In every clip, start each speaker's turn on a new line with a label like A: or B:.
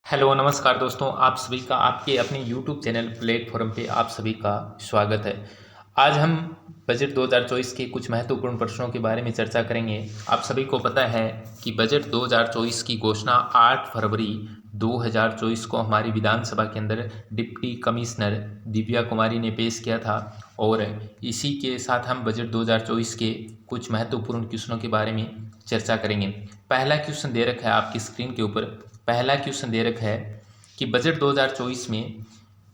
A: Hello नमस्कार दोस्तों, आप सभी का आपके अपने यूट्यूब चैनल प्लेटफॉर्म पे आप सभी का स्वागत है। आज हम बजट 2024 के कुछ महत्वपूर्ण प्रश्नों के बारे में चर्चा करेंगे। आप सभी को पता है कि बजट 2024 की घोषणा 8 फरवरी 2024 को हमारी विधानसभा के अंदर डिप्टी कमिश्नर दिव्या कुमारी ने पेश किया था और इसी के साथ हम बजट 2024 के कुछ महत्वपूर्ण क्वेश्चनों के बारे में चर्चा करेंगे। पहला क्वेश्चन दे रखा है आपकी स्क्रीन के ऊपर। पहला क्वेश्चन दे रखा है कि बजट 2024 में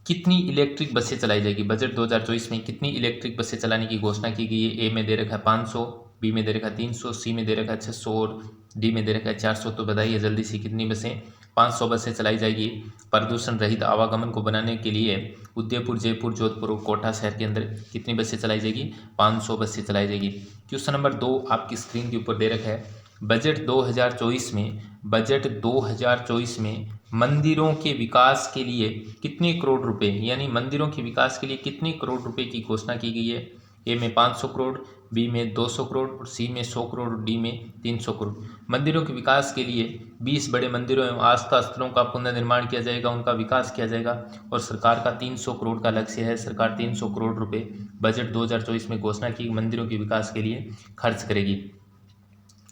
A: कितनी इलेक्ट्रिक बसें चलाई जाएगी। बजट 2024 में कितनी इलेक्ट्रिक बसें चलाने की घोषणा की गई है। ए में दे रखा है 500, बी में दे रखा है 300, सी में दे रखा है 600 और डी में दे रखा है 400। तो बताइए जल्दी से कितनी बसें। 500 बसें चलाई जाएगी। प्रदूषण रहित आवागमन को बनाने के लिए उदयपुर, जयपुर, जोधपुर और कोटा शहर के अंदर कितनी बसें चलाई जाएगी। 500 बसें चलाई जाएगी। क्वेश्चन नंबर 2 आपकी स्क्रीन के ऊपर दे रखा है बजट 2024 में मंदिरों के विकास के लिए कितने करोड़ रुपए, यानी मंदिरों के विकास के लिए कितने करोड़ रुपए की घोषणा की गई है। ए में 500 करोड़, बी में 200 करोड़ और सी में 100 करोड़ और डी में 300 करोड़। मंदिरों के विकास के लिए 20 बड़े मंदिरों एवं आस्था स्थलों का पुनर्निर्माण किया जाएगा, उनका विकास किया जाएगा और सरकार का 300 करोड़ का लक्ष्य है। सरकार 300 करोड़ रुपए बजट 2024 में घोषणा की मंदिरों के विकास के लिए खर्च करेगी।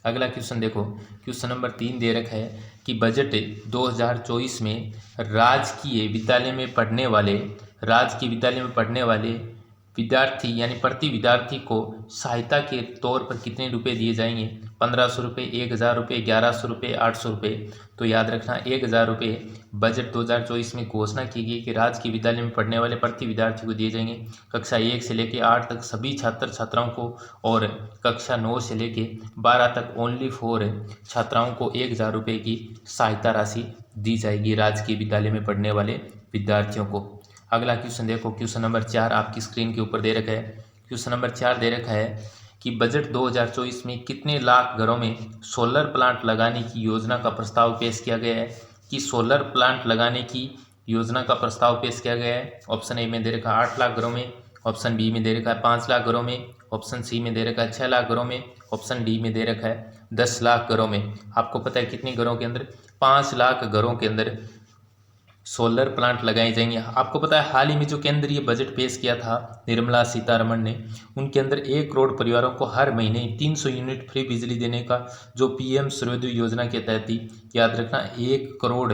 A: अगला क्वेश्चन देखो, क्वेश्चन नंबर 3 दे रखा है कि बजट 2024 में राजकीय विद्यालय में पढ़ने वाले विद्यार्थी यानी प्रति विद्यार्थी को सहायता के तौर पर कितने रुपए दिए जाएंगे। 1500 रुपये, 1000 रुपये, 1100 रुपये, 800 रुपये। तो याद रखना 1000 रुपये बजट 2024 में घोषणा की गई कि राजकीय विद्यालय में पढ़ने वाले प्रति विद्यार्थी को दिए जाएंगे। कक्षा 1 से लेकर 8 तक सभी छात्र छात्राओं को और कक्षा 9 से लेकर 12 तक ओनली फॉर छात्राओं को 1000 रुपये की सहायता राशि दी जाएगी राजकीय विद्यालय में पढ़ने वाले विद्यार्थियों को। अगला क्वेश्चन देखो, क्वेश्चन नंबर 4 आपकी स्क्रीन के ऊपर दे रखा है। क्वेश्चन नंबर 4 दे रखा है कि बजट 2024 में कितने लाख घरों में सोलर प्लांट लगाने की योजना का प्रस्ताव पेश किया गया है। कि सोलर प्लांट लगाने की योजना का प्रस्ताव पेश किया गया है। ऑप्शन ए में दे रखा है 8 लाख घरों में, ऑप्शन बी में दे रखा है 5 लाख घरों में, ऑप्शन सी में दे रखा है 6 लाख घरों में, ऑप्शन डी में दे रखा है 10 लाख घरों में। आपको पता है कितने घरों के अंदर, 5 लाख घरों के अंदर सोलर प्लांट लगाए जाएंगे। आपको पता है हाल ही में जो केंद्रीय बजट पेश किया था निर्मला सीतारमण ने, उनके अंदर 1 करोड़ परिवारों को हर महीने 300 यूनिट फ्री बिजली देने का जो पीएम सूर्योदय योजना के तहत थी। याद रखना 1 करोड़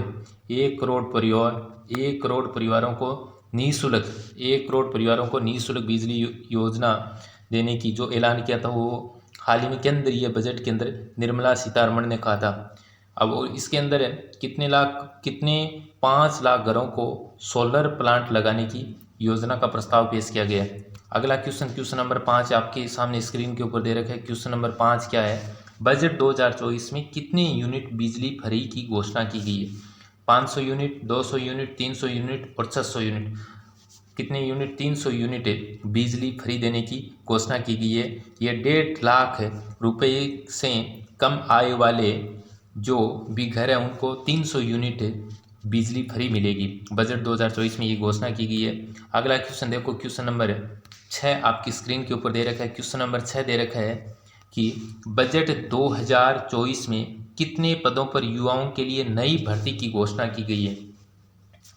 A: परिवारों को निःशुल्क 1 करोड़ परिवारों को निःशुल्क बिजली योजना देने की जो ऐलान किया था वो हाल ही में केंद्रीय बजट के अंदर निर्मला सीतारमण ने कहा था। अब इसके अंदर कितने 5 लाख घरों को सोलर प्लांट लगाने की योजना का प्रस्ताव पेश किया गया है। अगला क्वेश्चन नंबर 5 आपके सामने स्क्रीन के ऊपर दे रखा है। क्वेश्चन नंबर 5 क्या है, बजट 2024 में कितने यूनिट बिजली फ्री की घोषणा की गई है। 500 यूनिट, 200 यूनिट, 300 यूनिट और 600 यूनिट। कितने यूनिट, 300 यूनिट बिजली फ्री देने की घोषणा की गई है। ये 1.5 लाख रुपए से कम आय वाले जो भी घर है उनको 300 यूनिट बिजली फ्री मिलेगी। बजट 2024 में ये घोषणा की गई है। अगला क्वेश्चन देखो, क्वेश्चन नंबर 6 आपकी स्क्रीन के ऊपर दे रखा है। क्वेश्चन नंबर 6 दे रखा है कि बजट 2024 में कितने पदों पर युवाओं के लिए नई भर्ती की घोषणा की गई है।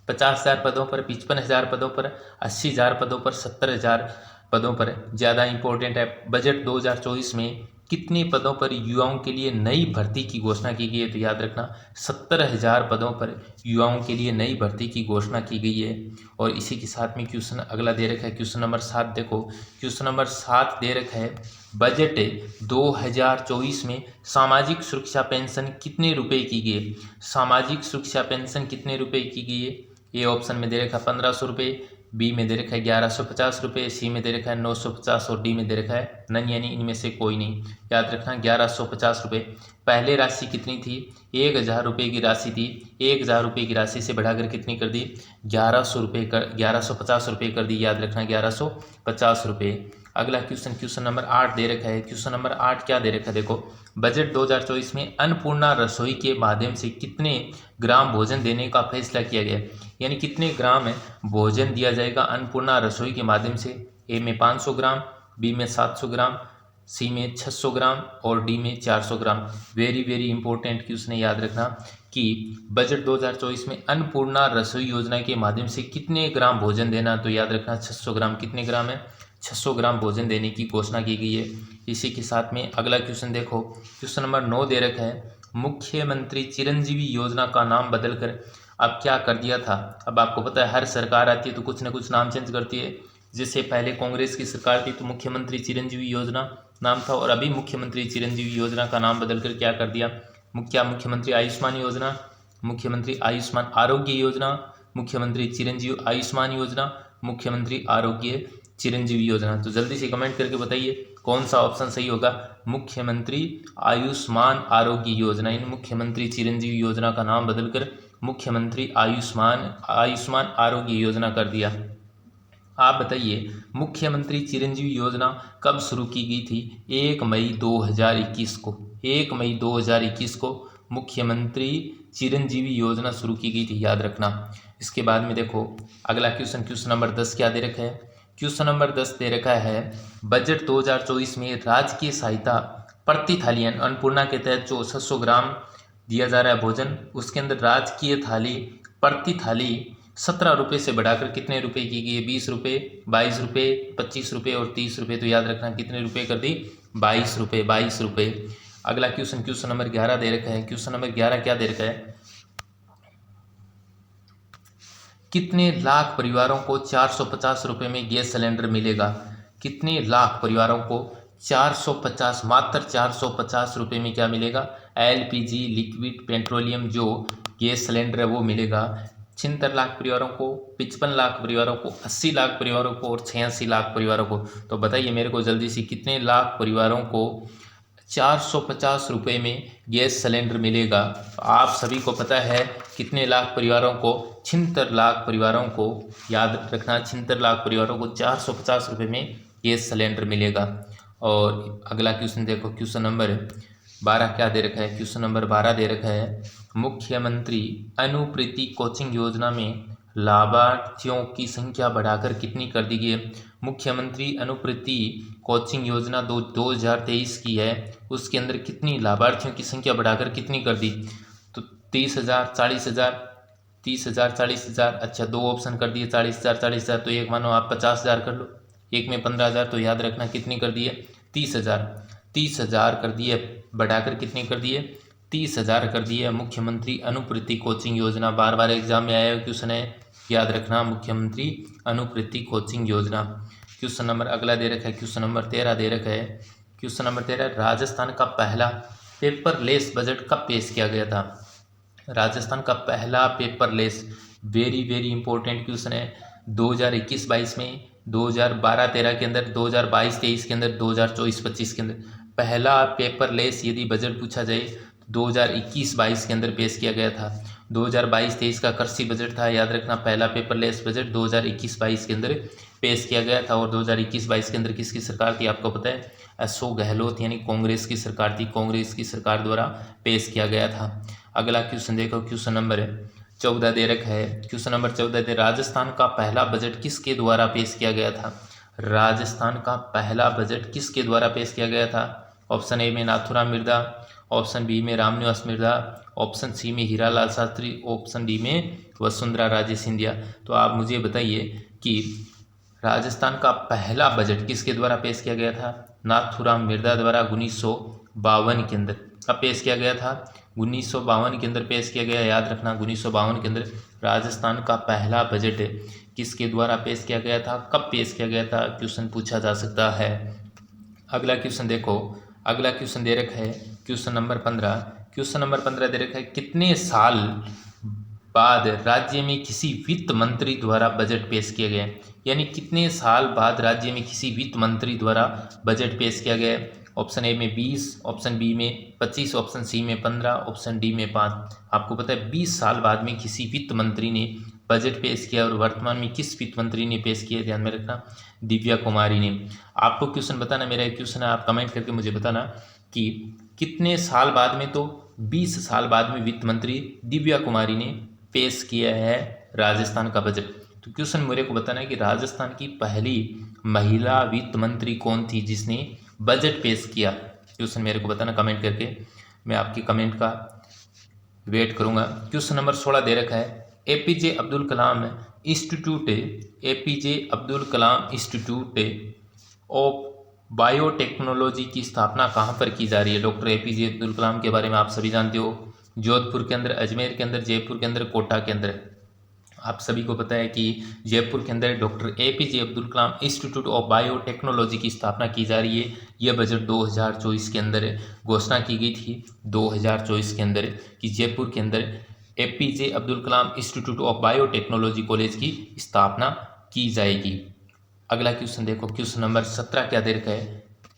A: 50,000 पदों पर, 55,000 पदों पर, 80,000 पदों पर, 70,000 पदों पर। ज़्यादा इंपॉर्टेंट है, बजट 2024 में कितने पदों पर युवाओं के लिए नई भर्ती की घोषणा की गई है। तो याद रखना 70,000 पदों पर युवाओं के लिए नई भर्ती की घोषणा की गई है। और इसी के साथ में क्वेश्चन अगला दे रखा है, क्वेश्चन नंबर 7 देखो। क्वेश्चन नंबर 7 दे रखा है, बजट 2024 में सामाजिक सुरक्षा पेंशन कितने रुपए की गई है। सामाजिक सुरक्षा पेंशन कितने रुपए की गई है। ए ऑप्शन में दे रखा है 1500 रुपये, बी में दे रखा है 1150 रुपये, सी में दे रखा है 950 और डी में दे रखा है नन, यानी इनमें से कोई नहीं। याद रखना 1150 रुपये। पहले राशि कितनी थी, 1000 रुपये की राशि थी। 1000 रुपये की राशि से बढ़ाकर कितनी कर दी, 1150 रुपये कर दी। याद रखना 1150 रुपये। अगला क्वेश्चन नंबर 8 दे रखा है। क्वेश्चन नंबर 8 क्या दे रखा है देखो, बजट 2024 में अन्नपूर्णा रसोई के माध्यम से कितने ग्राम भोजन देने का फैसला किया गया, यानी कितने ग्राम भोजन दिया जाएगा अन्नपूर्णा रसोई के माध्यम से। ए में 500 ग्राम, बी में 700 ग्राम, सी में 600 ग्राम और डी में 400 ग्राम। वेरी वेरी इंपॉर्टेंट क्वेश्चन है, याद रखना कि बजट 2024 में अन्नपूर्णा रसोई योजना के माध्यम से कितने ग्राम भोजन देना, तो याद रखना 600 ग्राम। कितने ग्राम है? 600 ग्राम भोजन देने की घोषणा की गई है। इसी के साथ में अगला क्वेश्चन देखो, क्वेश्चन नंबर 9 दे रखा है, मुख्यमंत्री चिरंजीवी योजना का नाम बदलकर अब क्या कर दिया था। अब आपको पता है हर सरकार आती है तो कुछ ना कुछ नाम चेंज करती है। जैसे पहले कांग्रेस की सरकार थी तो मुख्यमंत्री चिरंजीवी योजना नाम था, और अभी मुख्यमंत्री चिरंजीवी योजना का नाम बदलकर क्या कर दिया, क्या मुख्यमंत्री आयुष्मान योजना, मुख्यमंत्री आयुष्मान आरोग्य योजना, मुख्यमंत्री चिरंजीवी आयुष्मान योजना, मुख्यमंत्री आरोग्य चिरंजीवी योजना। तो जल्दी से कमेंट करके बताइए कौन सा ऑप्शन सही होगा। मुख्यमंत्री आयुष्मान आरोग्य योजना, इन मुख्यमंत्री चिरंजीवी योजना का नाम बदलकर मुख्यमंत्री आयुष्मान आरोग्य योजना कर दिया। आप बताइए मुख्यमंत्री चिरंजीवी योजना कब शुरू की गई थी? 1 मई 2021 को। 1 मई 2021 को मुख्यमंत्री चिरंजीवी योजना शुरू की गई थी, याद रखना। इसके बाद में देखो अगला क्वेश्चन, क्वेश्चन नंबर 10 क्या दे रखा है? क्वेश्चन नंबर 10 दे रखा है, बजट 2024 में राजकीय सहायता प्रति थाली अन्नपूर्णा के तहत जो 600 ग्राम दिया जा रहा है भोजन, उसके अंदर राजकीय थाली प्रति थाली 17 रुपये से बढ़ाकर कितने रुपए की गई है? 20 रुपये, 22 रुपये, 25 रुपये और 30 रुपये। तो याद रखना कितने रुपये कर दी? 22 रुपये, 22 रुपये। अगला क्वेश्चन, क्वेश्चन नंबर 11 दे रखा है। क्वेश्चन नंबर 11 क्या दे रखा है? कितने लाख परिवारों को 450 रुपये में गैस सिलेंडर मिलेगा? कितने लाख परिवारों को 450, मात्र 450 रुपये में क्या मिलेगा? एलपीजी लिक्विड पेट्रोलियम जो गैस सिलेंडर है वो मिलेगा। 76 लाख परिवारों को, 55 लाख परिवारों को, 80 लाख परिवारों को और 86 लाख परिवारों को। तो बताइए मेरे को जल्दी से कितने लाख परिवारों को 450 रुपये में गैस सिलेंडर मिलेगा? तो आप सभी को पता है कितने लाख परिवारों को? 76 लाख परिवारों को, याद रखना 76 लाख परिवारों को 450 रुपये में गैस सिलेंडर मिलेगा। और अगला क्वेश्चन देखो, क्वेश्चन नंबर 12 क्या दे रखा है? क्वेश्चन नंबर 12 दे रखा है, मुख्यमंत्री अनुप्रीति कोचिंग योजना में लाभार्थियों की संख्या बढ़ाकर कितनी कर दी गई है? मुख्यमंत्री अनुप्रीति कोचिंग योजना 2023 की है, उसके अंदर कितनी लाभार्थियों की संख्या बढ़ाकर कितनी कर दी? तो 30,000, 40,000, 30,000, 40,000। अच्छा, दो ऑप्शन कर दिए 40,000, 40,000। तो एक मानो आप 50,000 कर लो, एक में 15,000। तो याद रखना कितनी कर दी है? 30,000। 30,000 कर दिए, बढ़ाकर कितनी कर दिए? 30,000 कर दिए। मुख्यमंत्री अनुप्रीति कोचिंग योजना, बार बार एग्जाम में आया क्वेश्चन है, याद रखना मुख्यमंत्री अनुप्रीति कोचिंग योजना। क्वेश्चन नंबर अगला दे रखा है, क्वेश्चन नंबर 13 दे रखा है। क्वेश्चन नंबर 13, राजस्थान का पहला पेपरलेस बजट कब पेश किया गया था? राजस्थान का पहला paperless, very very important question है। 2021-22 में, 2012-13 के अंदर, 2022-23 के अंदर, 2024-25 के अंदर पहला पेपरलेस यदि बजट पूछा जाए 2021-22 के अंदर पेश किया गया था। 2022-23 का कृषि बजट था, याद रखना पहला पेपरलेस बजट 2021-22 के अंदर पेश किया गया था। और 2021-22 के अंदर किसकी सरकार थी आपको पता है? अशोक गहलोत यानी कांग्रेस की सरकार थी, कांग्रेस की सरकार द्वारा पेश किया गया था। अगला क्वेश्चन देखो, क्वेश्चन नंबर 14 दे रखा है। क्वेश्चन नंबर 14 दे, राजस्थान का पहला बजट किसके द्वारा पेश किया गया था? राजस्थान का पहला बजट किसके द्वारा पेश किया गया था? ऑप्शन ए में नाथूराम मिर्जा, ऑप्शन बी में रामनिवास मिर्जा, ऑप्शन सी में हीरालाल शास्त्री, ऑप्शन डी में वसुंधरा राजे सिंधिया। तो आप मुझे बताइए कि राजस्थान का पहला बजट किसके द्वारा पेश किया गया था? नाथूराम मिर्जा द्वारा 1952 के अंदर। कब पेश किया गया था? 1952 के अंदर पेश किया गया, याद रखना 1952 के अंदर राजस्थान का पहला बजट किसके द्वारा पेश किया गया था? कब पेश किया गया था? क्वेश्चन पूछा जा सकता है। अगला क्वेश्चन देखो, अगला क्वेश्चन दे रखा है क्वेश्चन नंबर 15। क्वेश्चन नंबर 15 दे रखा है, कितने साल बाद राज्य में किसी वित्त मंत्री द्वारा बजट पेश किया गया? यानी कितने साल बाद राज्य में किसी वित्त मंत्री द्वारा बजट पेश किया गया? ऑप्शन ए में 20, ऑप्शन बी में 25, ऑप्शन सी में 15, ऑप्शन डी में 5। आपको पता है 20 साल बाद में किसी वित्त मंत्री ने बजट पेश किया, और वर्तमान में किस वित्त मंत्री ने पेश किया? ध्यान में रखना दिव्या कुमारी ने। आपको क्वेश्चन बताना, मेरा एक क्वेश्चन है, आप कमेंट करके मुझे बताना कि कितने साल बाद में? तो 20 साल बाद में वित्त मंत्री दिव्या कुमारी ने पेश किया है राजस्थान का बजट। तो क्वेश्चन मेरे को बताना है कि राजस्थान की पहली महिला वित्त मंत्री कौन थी जिसने बजट पेश किया? क्वेश्चन मेरे को बताना कमेंट करके, मैं आपकी कमेंट का वेट करूंगा। क्वेश्चन नंबर 16 दे रखा है, APJ Abdul Kalam institute, APJ Abdul Kalam institute of biotechnology की स्थापना कहाँ पर की जा रही है? डॉक्टर एपीजे अब्दुल कलाम के बारे में आप सभी जानते हो, जोधपुर के अंदर, अजमेर के अंदर, जयपुर के अंदर, कोटा के अंदर। आप सभी को पता है कि जयपुर के अंदर doctor APJ Abdul Kalam institute of biotechnology की स्थापना की जा रही है। यह बजट 2024 के अंदर घोषणा की गई थी, 2024 के अंदर, कि जयपुर के अंदर APJ Abdul Kalam institute of biotechnology college की स्थापना की जाएगी। अगला क्वेश्चन देखो, क्वेश्चन नंबर 17 क्या दे रखा है?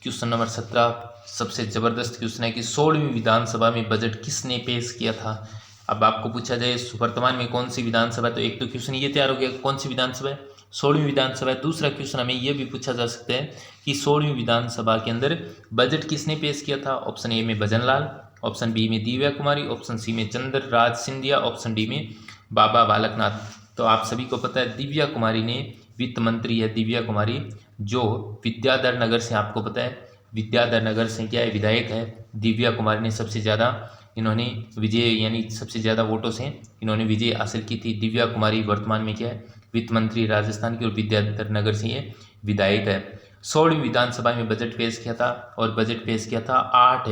A: क्वेश्चन नंबर 17 सबसे जबरदस्त क्वेश्चन है कि 16वीं विधानसभा में बजट किसने पेश किया था? अब आपको पूछा जाए वर्तमान में कौन सी विधानसभा, तो एक तो क्वेश्चन ये तैयार हो गया कौन सी विधानसभा है, 16वीं विधानसभा है। दूसरा क्वेश्चन हमें यह भी पूछा जा सकता है कि 16वीं विधानसभा के अंदर बजट किसने पेश किया था? ऑप्शन ए में भजन लाल, ऑप्शन बी में दिव्या कुमारी, ऑप्शन सी में चंद्र राज सिंधिया, ऑप्शन डी में बाबा बालकनाथ। तो आप सभी को पता है दिव्या कुमारी ने, वित्त मंत्री है दिव्या कुमारी, जो विद्याधर नगर से, आपको पता है विद्याधर नगर से क्या है, विधायक है। दिव्या कुमारी ने सबसे ज़्यादा इन्होंने विजय, यानी सबसे ज़्यादा वोटों से इन्होंने विजय हासिल की थी। दिव्या कुमारी वर्तमान में क्या है, वित्त मंत्री राजस्थान की, और विद्याधर नगर से ये विधायक है। 16वीं विधानसभा में बजट पेश किया था, और बजट पेश किया था 8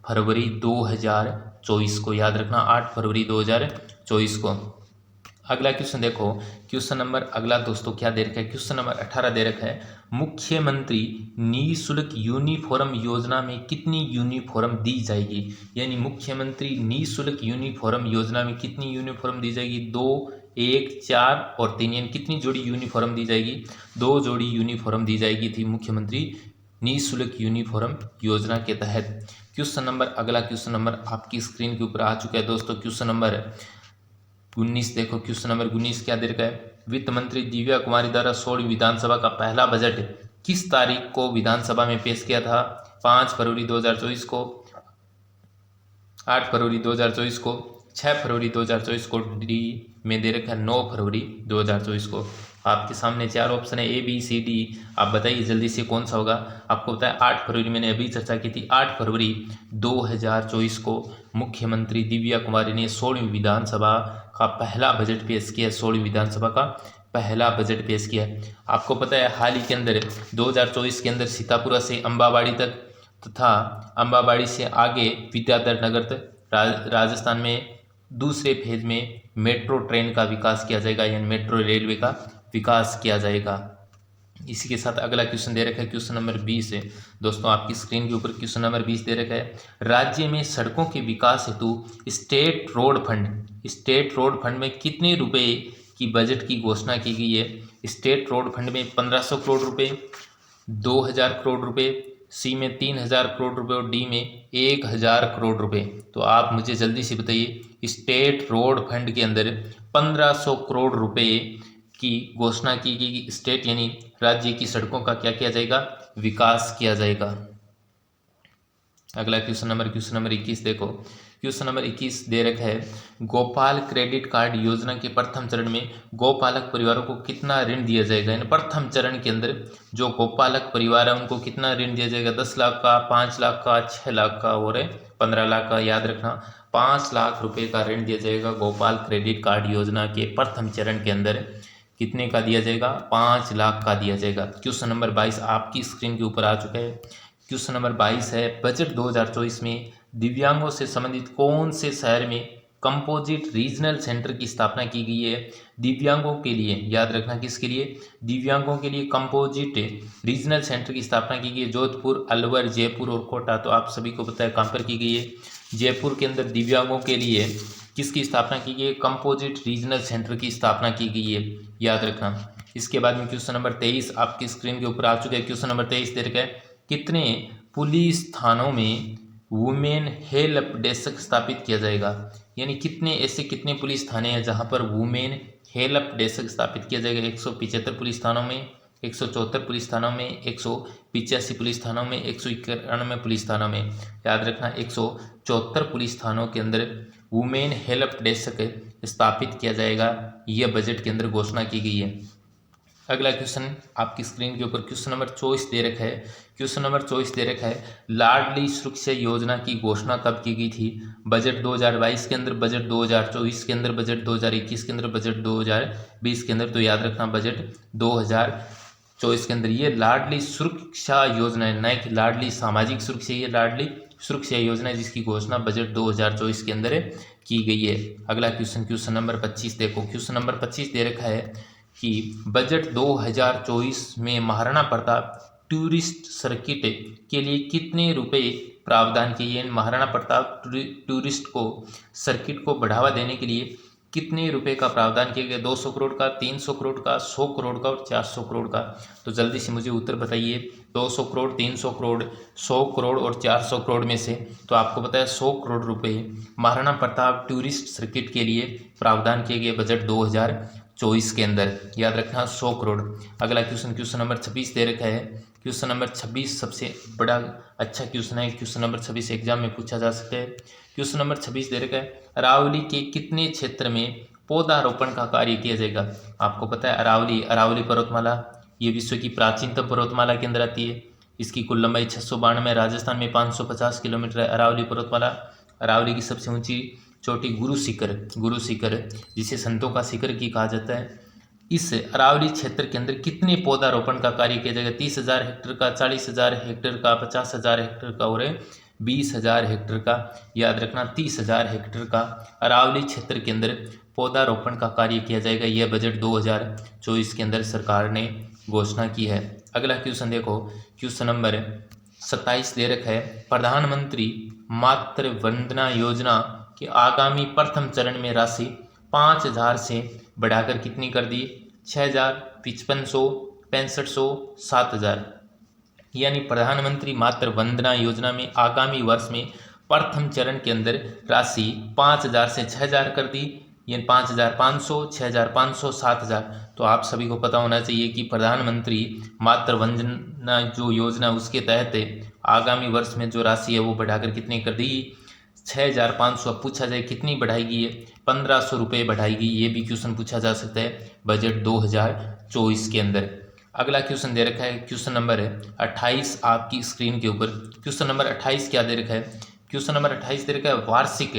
A: फरवरी 2024 को, याद रखना 8 फरवरी 2024 को। अगला क्वेश्चन देखो, क्वेश्चन नंबर अगला दोस्तों क्या दे रखा है, क्वेश्चन नंबर 18 दे रखा है, मुख्यमंत्री निःशुल्क यूनिफॉर्म योजना में कितनी यूनिफॉर्म दी जाएगी? यानी मुख्यमंत्री निःशुल्क यूनिफॉर्म योजना में कितनी यूनिफॉर्म दी जाएगी? 2, 1, 4 और 3, यानी कितनी जोड़ी यूनिफॉर्म दी जाएगी? 2 जोड़ी यूनिफॉर्म दी जाएगी थी मुख्यमंत्री निःशुल्क यूनिफॉर्म योजना के तहत। क्वेश्चन नंबर अगला क्वेश्चन नंबर आपकी स्क्रीन के ऊपर आ चुका है दोस्तों, क्वेश्चन नंबर 19 देखो, क्वेश्चन नंबर 19 क्या दे रखा है, वित्त मंत्री दिव्या कुमारी द्वारा 16वीं विधानसभा का पहला बजट किस तारीख को विधानसभा में पेश किया था? 5 फरवरी 2024 को, 8 फरवरी 2024 को, 6 फरवरी 2024 को, डी में दे रखा है 9 फरवरी 2024 को। आपके सामने 4 ऑप्शन है, ए बी सी डी, आप बताइए जल्दी से कौन सा होगा। आपको पता है 8 फरवरी, मैंने अभी चर्चा की थी, 8 फरवरी 2024 को मुख्यमंत्री दिव्या कुमारी ने 16वीं विधानसभा का पहला बजट पेश किया, 16वीं विधानसभा का पहला बजट पेश किया। आपको पता है हाल ही के अंदर 2024 के अंदर सीतापुरा से अम्बाबाड़ी तक तथा अम्बाबाड़ी से आगे विद्याधर नगर तक राजस्थान में दूसरे फेज में मेट्रो ट्रेन का विकास किया जाएगा, यानी मेट्रो रेलवे का विकास किया जाएगा। इसी के साथ अगला क्वेश्चन दे रखा है, क्वेश्चन नंबर 20 है दोस्तों, आपकी स्क्रीन के ऊपर क्वेश्चन नंबर 20 दे रखा है, राज्य में सड़कों के विकास हेतु स्टेट रोड फंड में कितने रुपए की बजट की घोषणा की गई है? स्टेट रोड फंड में 1500 करोड़ रुपए, 2000 करोड़ रुपए, सी में 3000 करोड़ रुपए और डी में 1000 करोड़ रुपए। तो आप मुझे जल्दी से बताइए, स्टेट रोड फंड के अंदर 1500 करोड़ रुपए की घोषणा की गई, स्टेट यानी राज्य की सड़कों का क्या किया जाएगा? विकास किया जाएगा। अगला क्वेश्चन नंबर 21 देखो, क्वेश्चन नंबर 21 दे रखा है, गोपाल क्रेडिट कार्ड योजना के प्रथम चरण में गोपालक परिवारों को कितना ऋण दिया जाएगा? यानी प्रथम चरण के अंदर जो गोपालक परिवार है उनको कितना ऋण दिया जाएगा? 10 लाख का, 5 लाख का, 6 लाख का और 15 लाख का। याद रखना 5 लाख रुपए का ऋण दिया जाएगा गोपाल क्रेडिट कार्ड योजना के प्रथम चरण के अंदर। कितने का दिया जाएगा? 5 लाख का दिया जाएगा। क्वेश्चन नंबर 22 आपकी स्क्रीन के ऊपर आ चुका है। क्वेश्चन नंबर 22 है, बजट 2024 में दिव्यांगों से संबंधित कौन से शहर में कंपोजिट रीजनल सेंटर की स्थापना की गई है? दिव्यांगों के लिए, याद रखना किसके लिए? दिव्यांगों के लिए कंपोजिट रीजनल सेंटर की स्थापना की गई है, जोधपुर, अलवर, जयपुर और कोटा। तो आप सभी को पता है कहाँ पर की गई है? जयपुर के अंदर दिव्यांगों के लिए किसकी स्थापना की गई है? कंपोजिट रीजनल सेंटर की स्थापना की गई है, याद रखना। इसके बाद में क्वेश्चन नंबर 23 आपकी स्क्रीन के ऊपर आ चुका है। क्वेश्चन नंबर 23 दे रखा है, कितने पुलिस थानों में वुमेन हेल्प डेस्क स्थापित किया जाएगा? यानी कितने पुलिस थाने हैं जहां पर वुमेन हेल्प डेस्क स्थापित किया जाएगा? 175 पुलिस थानों में, 174 पुलिस थानों में, 185 पुलिस थानों में, 191 पुलिस थानों में। याद रखना 174 पुलिस थानों के अंदर वुमेन हेल्प डेस्क स्थापित किया जाएगा, यह बजट के अंदर घोषणा की गई है। अगला क्वेश्चन आपकी स्क्रीन के ऊपर क्वेश्चन नंबर 24 दे रखा है। क्वेश्चन नंबर 24 दे रखा है, लाडली सुरक्षा योजना की घोषणा कब की गई थी? बजट 2022 के अंदर, बजट 2024 के अंदर, बजट 2021 के अंदर, बजट 2020 के अंदर। तो याद रखना बजट 2024 के अंदर। ये लाडली सुरक्षा योजना है, न कि लाडली सामाजिक सुरक्षा, ये लाडली सुरक्षा योजना है जिसकी घोषणा बजट 2024 के अंदर की गई है। अगला क्वेश्चन, क्वेश्चन नंबर 25 देखो। क्वेश्चन नंबर 25 दे रखा है कि बजट 2024 में महाराणा प्रताप टूरिस्ट सर्किट के लिए कितने रुपए प्रावधान किए? महाराणा प्रताप टूरिस्ट को सर्किट को बढ़ावा देने के लिए कितने रुपए का प्रावधान किया गया? 200 करोड़ का, 300 करोड़ का, 100 करोड़ का और 400 करोड़ का। तो जल्दी से मुझे उत्तर बताइए, 200 करोड़, 300 करोड़, 100 करोड़ और 400 करोड़ में से। तो आपको पता है 100 करोड़ रुपए महाराणा प्रताप टूरिस्ट सर्किट के लिए प्रावधान किए गए बजट 2024 के अंदर। याद रखना 100 करोड़। अगला क्वेश्चन, क्वेश्चन नंबर 26 दे रखा है। क्वेश्चन नंबर 26 सबसे बड़ा अच्छा क्वेश्चन है। क्वेश्चन नंबर 26 एग्जाम में पूछा जा सकता है। क्वेश्चन नंबर 26 दे रखा है, अरावली के कितने क्षेत्र में पौधारोपण का कार्य किया जाएगा? आपको पता है अरावली पर्वतमाला ये विश्व की प्राचीनतम पर्वतमाला के अंदर आती है। इसकी कुल लंबाई 692, राजस्थान में 550 किलोमीटर है अरावली पर्वतमाला। अरावली की सबसे ऊंची चोटी गुरु शिखर जिसे संतों का शिखर की कहा जाता है। इस अरावली क्षेत्र के अंदर कितने पौधारोपण का कार्य किया जाएगा? 30,000 हेक्टेयर का, 40,000 हेक्टेयर का, 50,000 हेक्टेयर का और 20,000 हेक्टेयर का। याद रखना 30,000 हेक्टेयर का अरावली क्षेत्र के अंदर पौधारोपण का कार्य किया जाएगा। यह बजट 2024 के अंदर सरकार ने घोषणा की है। अगला क्वेश्चन देखो, क्वेश्चन नंबर 27 दे रखा है, प्रधानमंत्री मातृ वंदना योजना के आगामी प्रथम चरण में राशि 5,000 से बढ़ाकर कितनी कर दी? 6,000, 5500, 6500, 7,000। यानी प्रधानमंत्री मातृ वंदना योजना में आगामी वर्ष में प्रथम चरण के अंदर राशि 5,000 से 6,000 कर दी। यानी 5,500, 6,500, 7,000। तो आप सभी को पता होना चाहिए कि प्रधानमंत्री मातृ वंदना जो योजना उसके तहत आगामी वर्ष में जो राशि है वो बढ़ाकर कितनी कर दी? 6,500। अब पूछा जाए कितनी बढ़ाएगी? ये 1,500 रुपये बढ़ाएगी। ये भी क्वेश्चन पूछा जा सकता है बजट 2024 के अंदर। अगला क्वेश्चन दे रखा है, क्वेश्चन नंबर 28 आपकी स्क्रीन के ऊपर। क्वेश्चन नंबर 28 क्या दे रखा है? क्वेश्चन नंबर 28 दे रखा है, वार्षिक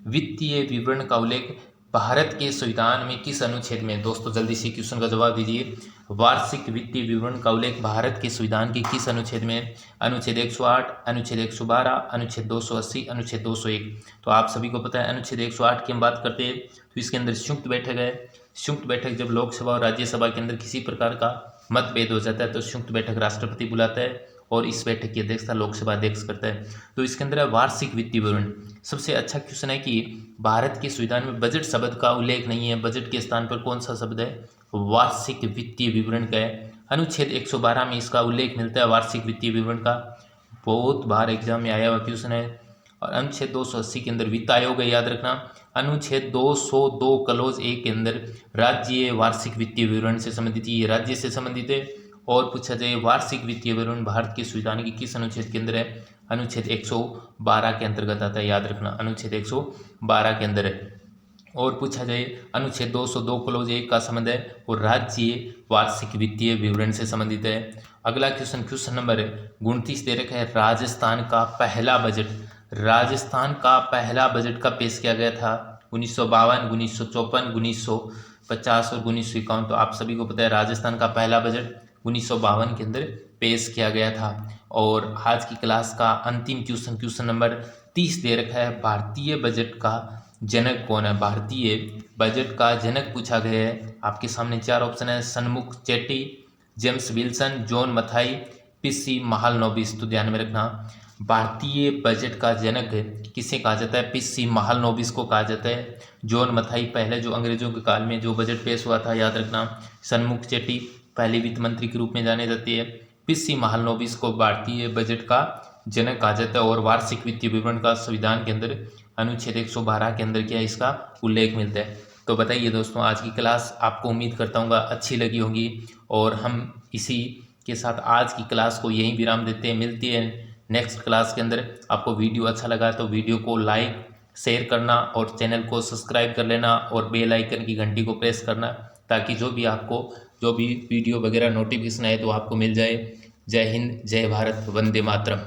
A: वित्तीय विवरण का उल्लेख भारत के संविधान में किस अनुच्छेद में? दोस्तों जल्दी से क्वेश्चन का जवाब दीजिए। वार्षिक वित्तीय विवरण का उल्लेख भारत के संविधान के किस अनुच्छेद में? अनुच्छेद 108, अनुच्छेद 112, अनुच्छेद 280, अनुच्छेद 201। तो आप सभी को पता है अनुच्छेद 108 की हम बात करते हैं तो इसके अंदर संयुक्त बैठक है। संयुक्त बैठक जब लोकसभा और राज्यसभा के अंदर किसी प्रकार का मतभेद हो जाता है तो संयुक्त बैठक राष्ट्रपति बुलाता है और इस बैठक की अध्यक्षता लोकसभा अध्यक्ष करता है। तो इसके अंदर है वार्षिक वित्तीय विवरण। सबसे अच्छा क्वेश्चन है कि भारत के संविधान में बजट शब्द का उल्लेख नहीं है। बजट के स्थान पर कौन सा शब्द है? वार्षिक वित्तीय विवरण का है। अनुच्छेद 112 में इसका उल्लेख मिलता है वार्षिक वित्तीय विवरण का। बहुत बार एग्जाम में आया हुआ क्वेश्चन है। और अनुच्छेद 280 के अंदर वित्त आयोग है, याद रखना। अनुच्छेद 202 क्लोज 1 के अंदर राज्य वार्षिक वित्तीय विवरण से संबंधित, ये राज्य से संबंधित है। और पूछा जाए वार्षिक वित्तीय विवरण भारत के संविधान के किस अनुच्छेद के अंदर है? अनुच्छेद 112 के अंतर्गत आता है, याद रखना अनुच्छेद 112 के अंदर है। और पूछा जाए अनुच्छेद 202 क्लोज 1 का संबंध है और राज्य वार्षिक वित्तीय विवरण से संबंधित है। अगला क्वेश्चन, क्वेश्चन नंबर 29 दे रखा है, राजस्थान का पहला बजट। राजस्थान का पहला बजट कब पेश किया गया था? 1952, 1954, 1950 और 1951। तो आप सभी को पता है राजस्थान का पहला बजट 1952 के अंदर पेश किया गया था। और आज की क्लास का अंतिम क्वेश्चन, क्वेश्चन नंबर 30 दे रखा है, भारतीय बजट का जनक कौन है? भारतीय बजट का जनक पूछा गया है। आपके सामने 4 ऑप्शन है, सन्मुख Chetty, James Wilson, John Mathai, PC Mahalanobis. तो ध्यान में रखना भारतीय बजट का जनक किसे कहा जाता है? पीसी महालनोबिस को कहा जाता है। जॉन मथाई पहले जो अंग्रेजों के काल में जो बजट पेश हुआ था, याद रखना। सन्मुख चेट्टी पहले वित्त मंत्री के रूप में जाने जाती है। पीसी महालनोबिस को भारतीय बजट का जनक कहा जाता है। और वार्षिक वित्तीय विवरण का संविधान के अंदर अनुच्छेद 112 के अंदर क्या इसका उल्लेख मिलता है। तो बताइए दोस्तों, आज की क्लास आपको उम्मीद करता हूँ अच्छी लगी होगी। और हम इसी के साथ आज की क्लास को यहीं विराम देते हैं। मिलती है नेक्स्ट क्लास के अंदर। आपको वीडियो अच्छा लगा तो वीडियो को लाइक शेयर करना और चैनल को सब्सक्राइब कर लेना और बेल आइकन की घंटी को प्रेस करना ताकि जो भी वीडियो वगैरह नोटिफिकेशन आए तो आपको मिल जाए। जय हिंद, जय भारत, वंदे मातरम।